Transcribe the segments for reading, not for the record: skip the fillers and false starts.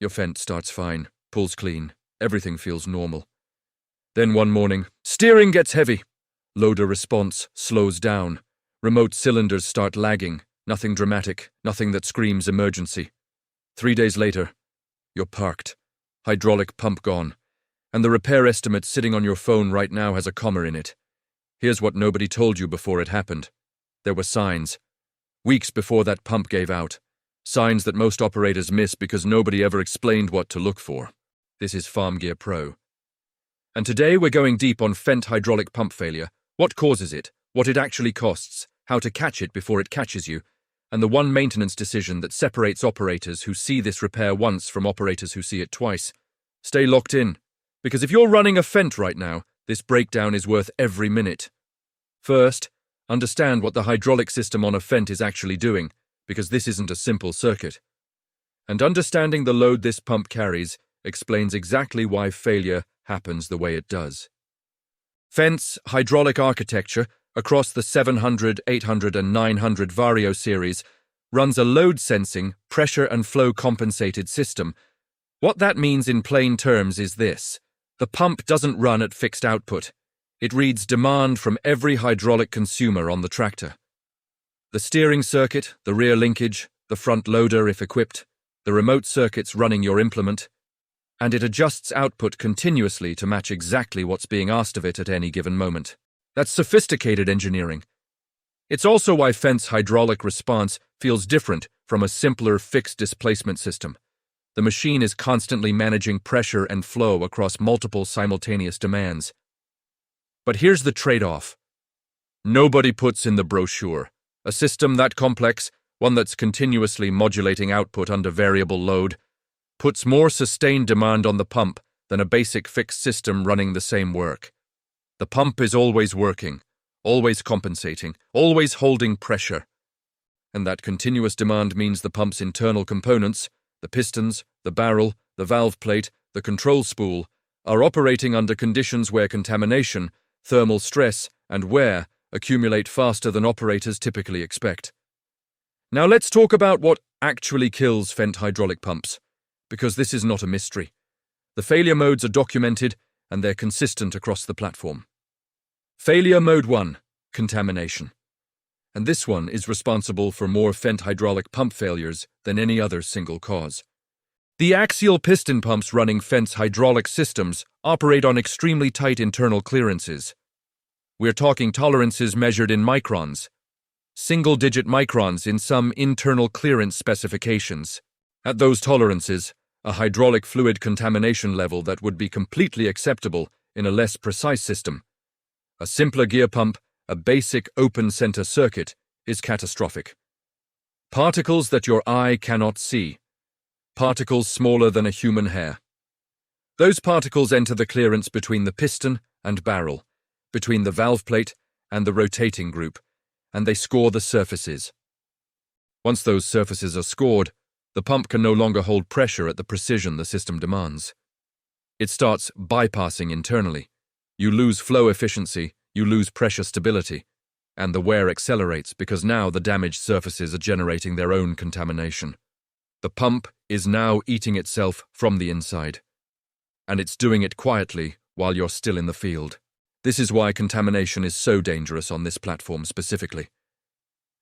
Your Fendt starts fine, pulls clean, everything feels normal. Then one morning, steering gets heavy. Loader response slows down. Remote cylinders start lagging. Nothing dramatic, nothing that screams emergency. 3 days later, you're parked. Hydraulic pump gone. And the repair estimate sitting on your phone right now has a comma in it. Here's what nobody told you before it happened. There were signs. Weeks before that pump gave out. Signs that most operators miss because nobody ever explained what to look for. This is Farm Gear Pro. And today we're going deep on Fendt hydraulic pump failure, what causes it, what it actually costs, how to catch it before it catches you, and the one maintenance decision that separates operators who see this repair once from operators who see it twice. Stay locked in, because if you're running a Fendt right now, this breakdown is worth every minute. First, understand what the hydraulic system on a Fendt is actually doing, because this isn't a simple circuit. And understanding the load this pump carries explains exactly why failure happens the way it does. Fendt's hydraulic architecture across the 700, 800 and 900 Vario series runs a load-sensing, pressure and flow-compensated system. What that means in plain terms is this. The pump doesn't run at fixed output. It reads demand from every hydraulic consumer on the tractor. The steering circuit, the rear linkage, the front loader if equipped, the remote circuits running your implement, and it adjusts output continuously to match exactly what's being asked of it at any given moment. That's sophisticated engineering. It's also why Fendt's hydraulic response feels different from a simpler fixed displacement system. The machine is constantly managing pressure and flow across multiple simultaneous demands. But here's the trade-off. Nobody puts in the brochure. A system that complex, one that's continuously modulating output under variable load, puts more sustained demand on the pump than a basic fixed system running the same work. The pump is always working, always compensating, always holding pressure. And that continuous demand means the pump's internal components, the pistons, the barrel, the valve plate, the control spool, are operating under conditions where contamination, thermal stress, and wear accumulate faster than operators typically expect. Now let's talk about what actually kills Fendt hydraulic pumps, because this is not a mystery. The failure modes are documented and they're consistent across the platform. Failure Mode 1, Contamination. And this one is responsible for more Fendt hydraulic pump failures than any other single cause. The axial piston pumps running Fendt's hydraulic systems operate on extremely tight internal clearances. We're talking tolerances measured in microns, single-digit microns in some internal clearance specifications. At those tolerances, a hydraulic fluid contamination level that would be completely acceptable in a less precise system. A simpler gear pump, a basic open center circuit, is catastrophic. Particles that your eye cannot see. Particles smaller than a human hair. Those particles enter the clearance between the piston and barrel, between the valve plate and the rotating group, and they score the surfaces. Once those surfaces are scored, the pump can no longer hold pressure at the precision the system demands. It starts bypassing internally. You lose flow efficiency, you lose pressure stability, and the wear accelerates because now the damaged surfaces are generating their own contamination. The pump is now eating itself from the inside, and it's doing it quietly while you're still in the field. This is why contamination is so dangerous on this platform specifically.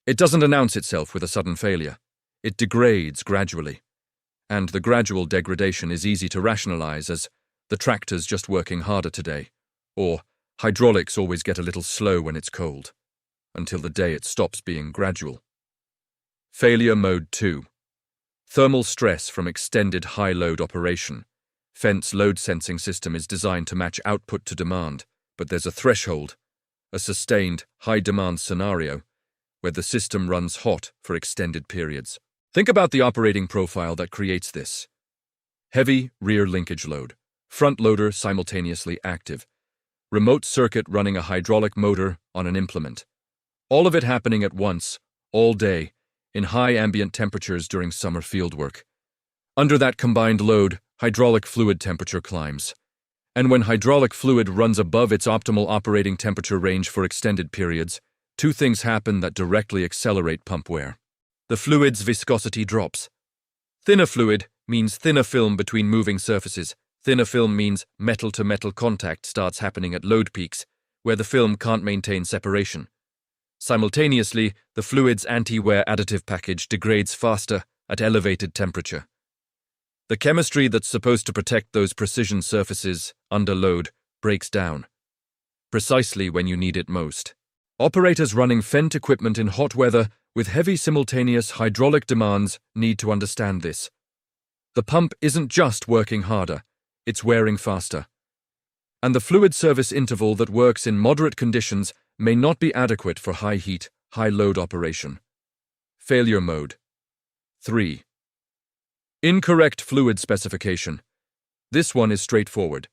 It doesn't announce itself with a sudden failure. It degrades gradually, and the gradual degradation is easy to rationalize as the tractor's just working harder today, or hydraulics always get a little slow when it's cold, until the day it stops being gradual. Failure Mode 2. Thermal stress from extended high-load operation. Fendt's load sensing system is designed to match output to demand, but there's a threshold, a sustained, high-demand scenario, where the system runs hot for extended periods. Think about the operating profile that creates this. Heavy rear linkage load, front loader simultaneously active, remote circuit running a hydraulic motor on an implement. All of it happening at once, all day, in high ambient temperatures during summer fieldwork. Under that combined load, hydraulic fluid temperature climbs. And when hydraulic fluid runs above its optimal operating temperature range for extended periods, two things happen that directly accelerate pump wear. The fluid's viscosity drops. Thinner fluid means thinner film between moving surfaces. Thinner film means metal-to-metal contact starts happening at load peaks, where the film can't maintain separation. Simultaneously, the fluid's anti-wear additive package degrades faster at elevated temperature. The chemistry that's supposed to protect those precision surfaces under load breaks down, precisely when you need it most. Operators running Fendt equipment in hot weather with heavy simultaneous hydraulic demands need to understand this. The pump isn't just working harder, it's wearing faster. And the fluid service interval that works in moderate conditions may not be adequate for high heat, high load operation. Failure mode. 3. Incorrect fluid specification. This one is straightforward,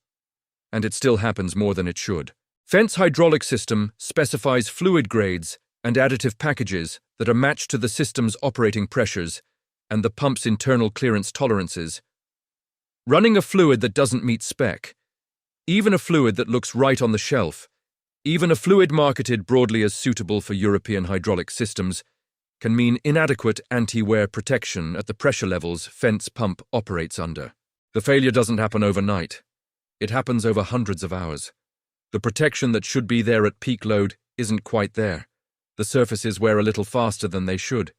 and it still happens more than it should. Fendt's hydraulic system specifies fluid grades and additive packages that are matched to the system's operating pressures and the pump's internal clearance tolerances. Running a fluid that doesn't meet spec, even a fluid that looks right on the shelf, even a fluid marketed broadly as suitable for European hydraulic systems, can mean inadequate anti-wear protection at the pressure levels Fendt's pump operates under. The failure doesn't happen overnight. It happens over hundreds of hours. The protection that should be there at peak load isn't quite there. The surfaces wear a little faster than they should,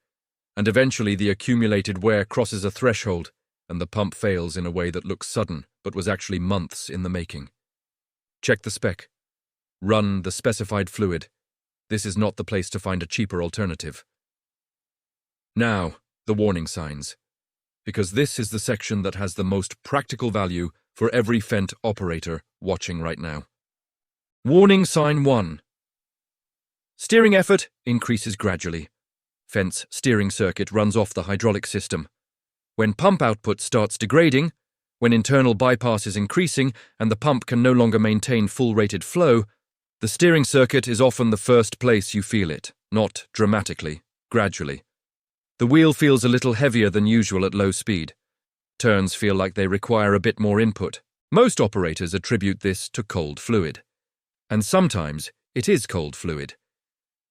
and eventually the accumulated wear crosses a threshold, and the pump fails in a way that looks sudden, but was actually months in the making. Check the spec. Run the specified fluid. This is not the place to find a cheaper alternative. Now, the warning signs, because this is the section that has the most practical value for every Fendt operator watching right now. Warning sign 1. Steering effort increases gradually. Fendt's steering circuit runs off the hydraulic system. When pump output starts degrading, when internal bypass is increasing and the pump can no longer maintain full rated flow, the steering circuit is often the first place you feel it, not dramatically, gradually. The wheel feels a little heavier than usual at low speed. Turns feel like they require a bit more input. Most operators attribute this to cold fluid. And sometimes it is cold fluid.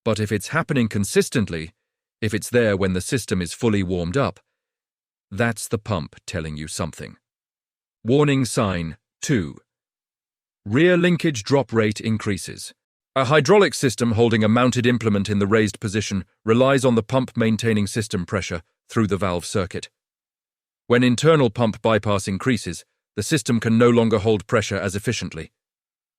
But if it's happening consistently, if it's there when the system is fully warmed up, that's the pump telling you something. Warning sign 2. Rear linkage drop rate increases. A hydraulic system holding a mounted implement in the raised position relies on the pump maintaining system pressure through the valve circuit. When internal pump bypass increases, the system can no longer hold pressure as efficiently.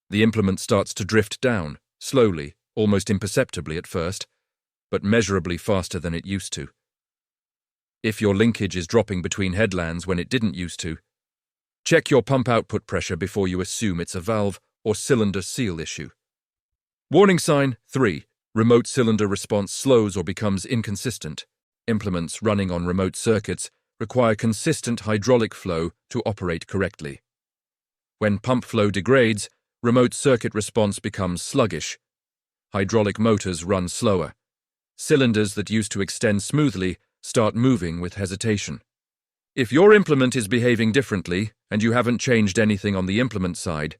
The implement starts to drift down, slowly, almost imperceptibly at first, but measurably faster than it used to. If your linkage is dropping between headlands when it didn't used to, check your pump output pressure before you assume it's a valve or cylinder seal issue. Warning sign 3. Remote cylinder response slows or becomes inconsistent. Implements running on remote circuits require consistent hydraulic flow to operate correctly. When pump flow degrades, remote circuit response becomes sluggish. Hydraulic motors run slower. Cylinders that used to extend smoothly start moving with hesitation. If your implement is behaving differently and you haven't changed anything on the implement side,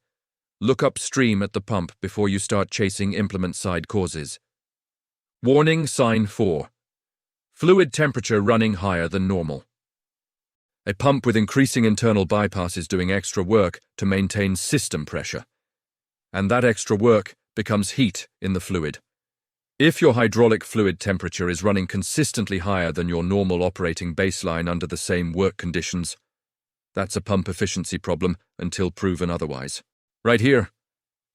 look upstream at the pump before you start chasing implement side causes. Warning sign 4. Fluid temperature running higher than normal. A pump with increasing internal bypass is doing extra work to maintain system pressure. And that extra work becomes heat in the fluid. If your hydraulic fluid temperature is running consistently higher than your normal operating baseline under the same work conditions, that's a pump efficiency problem until proven otherwise. Right here.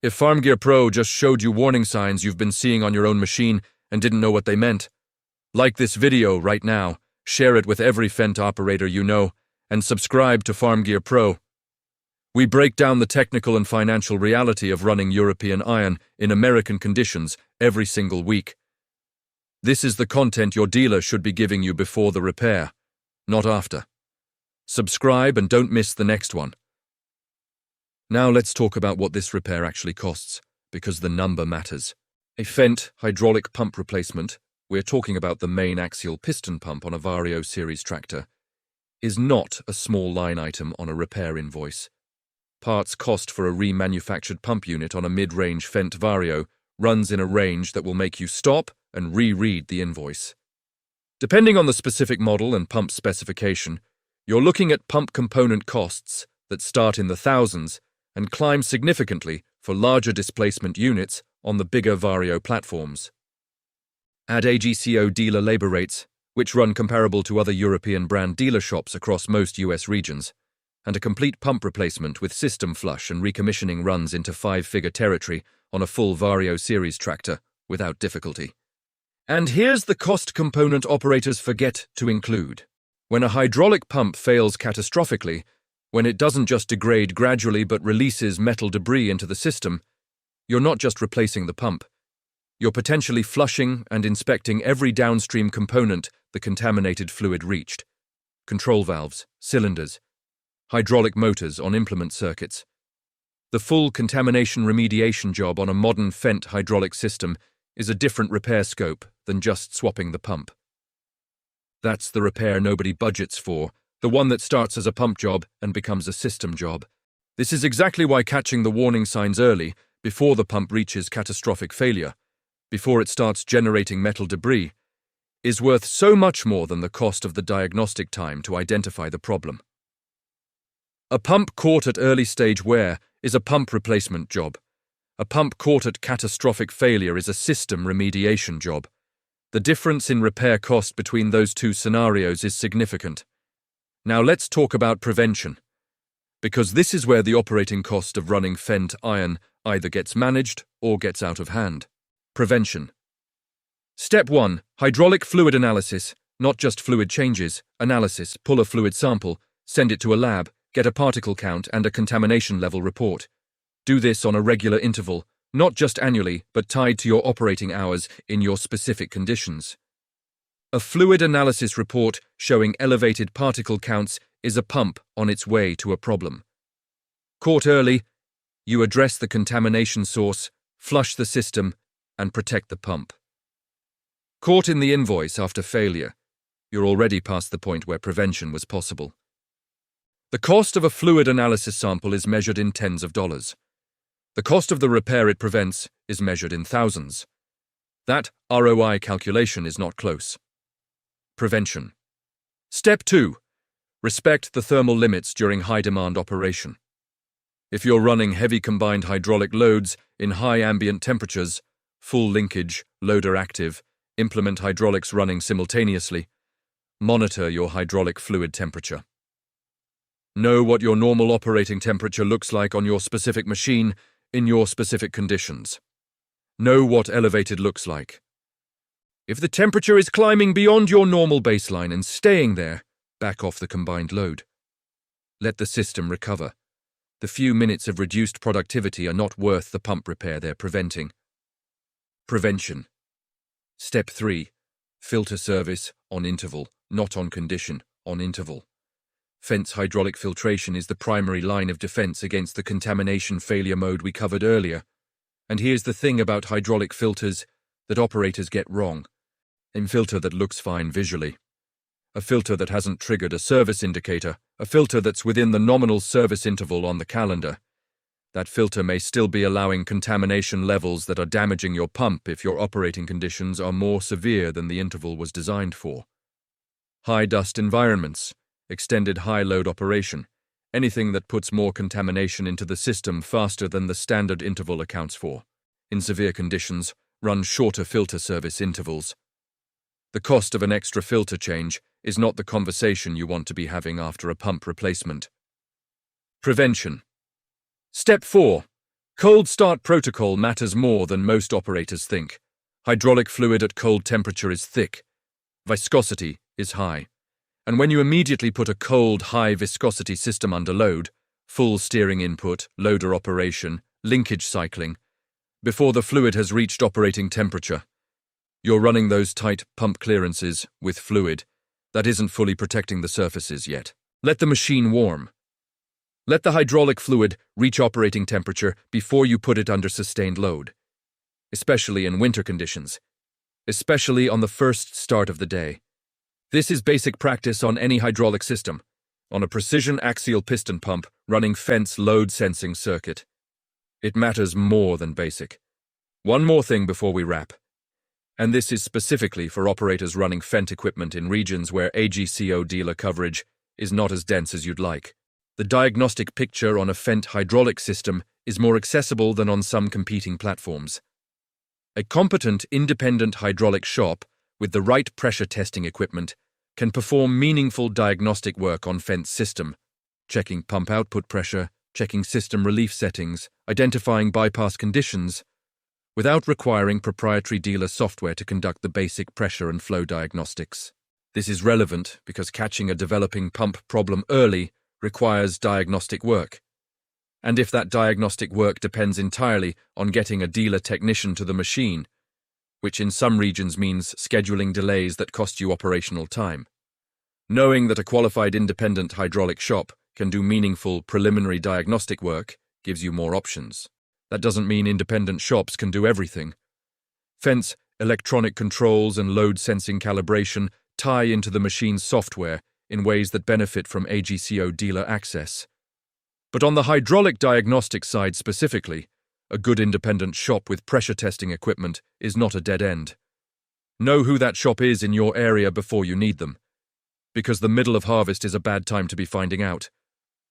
If Farm Gear Pro just showed you warning signs you've been seeing on your own machine and didn't know what they meant, like this video right now, share it with every Fendt operator you know, and subscribe to Farm Gear Pro. We break down the technical and financial reality of running European iron in American conditions every single week. This is the content your dealer should be giving you before the repair, not after. Subscribe and don't miss the next one. Now let's talk about what this repair actually costs, because the number matters. A Fendt hydraulic pump replacement, we're talking about the main axial piston pump on a Vario series tractor, is not a small line item on a repair invoice. Parts cost for a remanufactured pump unit on a mid-range Fendt Vario runs in a range that will make you stop and reread the invoice. Depending on the specific model and pump specification, You're looking at pump component costs that start in the thousands and climb significantly for larger displacement units on the bigger Vario platforms. Add AGCO dealer labor rates, which run comparable to other European brand dealer shops across most US regions, and a complete pump replacement with system flush and recommissioning runs into five-figure territory on a full Vario series tractor without difficulty. And here's the cost component operators forget to include. When a hydraulic pump fails catastrophically, when it doesn't just degrade gradually but releases metal debris into the system, you're not just replacing the pump. You're potentially flushing and inspecting every downstream component the contaminated fluid reached. Control valves, cylinders, hydraulic motors on implement circuits. The full contamination remediation job on a modern Fendt hydraulic system is a different repair scope than just swapping the pump. That's the repair nobody budgets for, the one that starts as a pump job and becomes a system job. This is exactly why catching the warning signs early, before the pump reaches catastrophic failure, before it starts generating metal debris, is worth so much more than the cost of the diagnostic time to identify the problem. A pump caught at early stage wear is a pump replacement job. A pump caught at catastrophic failure is a system remediation job. The difference in repair cost between those two scenarios is significant. Now let's talk about prevention, because this is where the operating cost of running Fendt iron either gets managed or gets out of hand. Prevention. Step 1. Hydraulic fluid analysis, not just fluid changes, analysis. Pull a fluid sample, send it to a lab, get a particle count and a contamination level report. Do this on a regular interval, not just annually, but tied to your operating hours in your specific conditions. A fluid analysis report showing elevated particle counts is a pump on its way to a problem. Caught early, you address the contamination source, flush the system, and protect the pump. Caught in the invoice after failure, you're already past the point where prevention was possible. The cost of a fluid analysis sample is measured in tens of dollars. The cost of the repair it prevents is measured in thousands. That ROI calculation is not close. Prevention. Step 2. Respect the thermal limits during high-demand operation. If you're running heavy combined hydraulic loads in high ambient temperatures, full linkage, loader active, implement hydraulics running simultaneously, monitor your hydraulic fluid temperature. Know what your normal operating temperature looks like on your specific machine in your specific conditions. Know what elevated looks like. If the temperature is climbing beyond your normal baseline and staying there, back off the combined load. Let the system recover. The few minutes of reduced productivity are not worth the pump repair they're preventing. Prevention. Step 3. Filter service on interval, not on condition, on interval. Fendt's hydraulic filtration is the primary line of defense against the contamination failure mode we covered earlier. And here's the thing about hydraulic filters that operators get wrong. A filter that looks fine visually. A filter that hasn't triggered a service indicator. A filter that's within the nominal service interval on the calendar. That filter may still be allowing contamination levels that are damaging your pump if your operating conditions are more severe than the interval was designed for. High dust environments. Extended high-load operation, anything that puts more contamination into the system faster than the standard interval accounts for. In severe conditions, run shorter filter service intervals. The cost of an extra filter change is not the conversation you want to be having after a pump replacement. Prevention. Step 4. Cold start protocol matters more than most operators think. Hydraulic fluid at cold temperature is thick. Viscosity is high. And when you immediately put a cold, high-viscosity system under load, full steering input, loader operation, linkage cycling, before the fluid has reached operating temperature, you're running those tight pump clearances with fluid that isn't fully protecting the surfaces yet. Let the machine warm. Let the hydraulic fluid reach operating temperature before you put it under sustained load, especially in winter conditions, especially on the first start of the day. This is basic practice on any hydraulic system, on a precision axial piston pump running Fendt's load sensing circuit. It matters more than basic. One more thing before we wrap, and this is specifically for operators running Fendt equipment in regions where AGCO dealer coverage is not as dense as you'd like. The diagnostic picture on a Fendt hydraulic system is more accessible than on some competing platforms. A competent, independent hydraulic shop with the right pressure testing equipment can perform meaningful diagnostic work on Fendt's system, checking pump output pressure, checking system relief settings, identifying bypass conditions, without requiring proprietary dealer software to conduct the basic pressure and flow diagnostics. This is relevant because catching a developing pump problem early requires diagnostic work. And if that diagnostic work depends entirely on getting a dealer technician to the machine, which in some regions means scheduling delays that cost you operational time, knowing that a qualified independent hydraulic shop can do meaningful preliminary diagnostic work gives you more options. That doesn't mean independent shops can do everything. Fendt's electronic controls and load sensing calibration tie into the machine's software in ways that benefit from AGCO dealer access. But on the hydraulic diagnostic side specifically, a good independent shop with pressure testing equipment is not a dead end. Know who that shop is in your area before you need them, because the middle of harvest is a bad time to be finding out.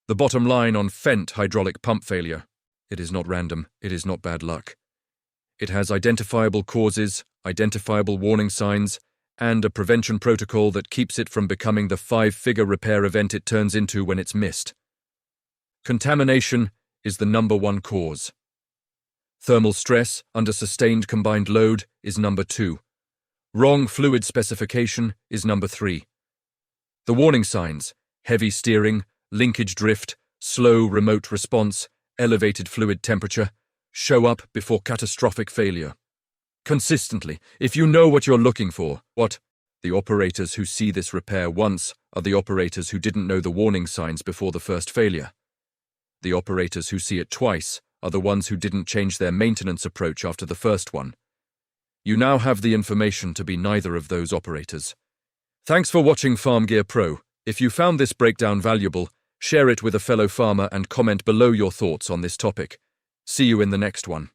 The bottom line on Fendt hydraulic pump failure: it is not random, it is not bad luck. It has identifiable causes, identifiable warning signs, and a prevention protocol that keeps it from becoming the 5-figure repair event it turns into when it's missed. Contamination is the number one cause. Thermal stress under sustained combined load is number 2. Wrong fluid specification is number 3. The warning signs: heavy steering, linkage drift, slow remote response, elevated fluid temperature, show up before catastrophic failure. Consistently, if you know what you're looking for, the operators who see this repair once are the operators who didn't know the warning signs before the first failure. The operators who see it twice are the ones who didn't change their maintenance approach after the first one. You now have the information to be neither of those operators. Thanks for watching Farm Gear Pro. If you found this breakdown valuable, share it with a fellow farmer and comment below your thoughts on this topic. See you in the next one.